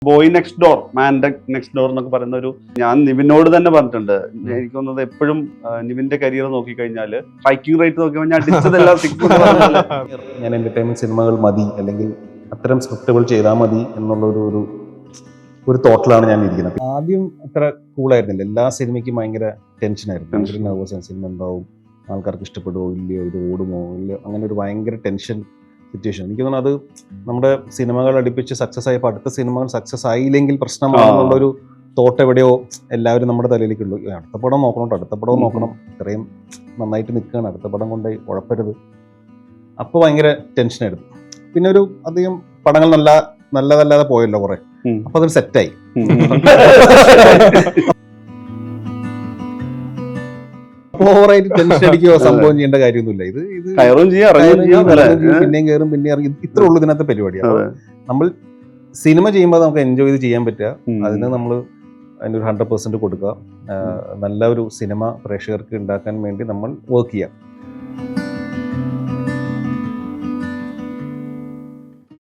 Boy next door, മാൻ next door എന്നൊക്കെ പറയുന്ന ഒരു, ഞാൻ നിവിനോട് തന്നെ പറഞ്ഞിട്ടുണ്ട്, എനിക്ക് തോന്നുന്നത് എപ്പോഴും നിവിന്റെ കരിയർ നോക്കിക്കഴിഞ്ഞാൽ സ്ട്രൈക്കിംഗ് റേറ്റ് നോക്കിയപ്പോൾ ഞാൻ അടിച്ചതെല്ലാം സിക്സ്. ഞാൻ എന്റർടൈൻമെന്റ് സിനിമകൾ മതി, അല്ലെങ്കിൽ അത്തരം സ്ക്രിപ്റ്റുകൾ ചെയ്താൽ മതി എന്നുള്ള ഒരു തോട്ടിലാണ് ഞാൻ ഇരിക്കുന്നത്. ആദ്യം അത്ര കൂളായിരുന്നില്ല, എല്ലാ സിനിമയ്ക്കും ഭയങ്കര ടെൻഷനായിരുന്നു, ഭയങ്കര നെർവസ്. സിനിമ എന്താവും, ആൾക്കാർക്ക് ഇഷ്ടപ്പെടുമോ ഇല്ലയോ, ഇത് ഓടുമോ ഇല്ലയോ, അങ്ങനെ ഒരു ഭയങ്കര ടെൻഷൻ സിറ്റുവേഷൻ. എനിക്ക് തോന്നുന്നു അത് നമ്മുടെ സിനിമകൾ അടുപ്പിച്ച് സക്സസ് ആയപ്പോൾ അടുത്ത സിനിമകൾ സക്സസ് ആയില്ലെങ്കിൽ പ്രശ്നമാണെന്നുള്ളൊരു തോട്ട് എവിടെയോ എല്ലാവരും നമ്മുടെ തലയിലേക്കുള്ളൂ. അടുത്ത പടം നോക്കണം, അടുത്ത പടം നോക്കണം, ഇത്രയും നന്നായിട്ട് നിൽക്കുകയാണ്, അടുത്ത പടം കൊണ്ട് ഉഴപ്പരുത്. അപ്പോൾ ഭയങ്കര ടെൻഷനായിരുന്നു. പിന്നെ ഒരു അധികം പടങ്ങൾ നല്ലതല്ലാതെ പോയല്ലോ കുറെ, അപ്പൊ അതൊരു സെറ്റായി. ഓവറായിട്ട് ടെൻഷൻ അടിക്കുകയോ സംഭവം ചെയ്യേണ്ട കാര്യമൊന്നുമില്ല. ഇത് പിന്നെയും കയറും പിന്നെ ഇറങ്ങി, ഇത്രേ ഉള്ളൂ ഇതിനകത്ത് പരിപാടിയാണ്. നമ്മൾ സിനിമ ചെയ്യുമ്പോൾ നമുക്ക് എൻജോയ് ചെയ്ത് ചെയ്യാൻ പറ്റുക, അതിന് നമ്മൾ അതിനൊരു 100% കൊടുക്കുക, നല്ല ഒരു സിനിമ പ്രേക്ഷകർക്ക് ഉണ്ടാക്കാൻ വേണ്ടി നമ്മൾ വർക്ക് ചെയ്യാം.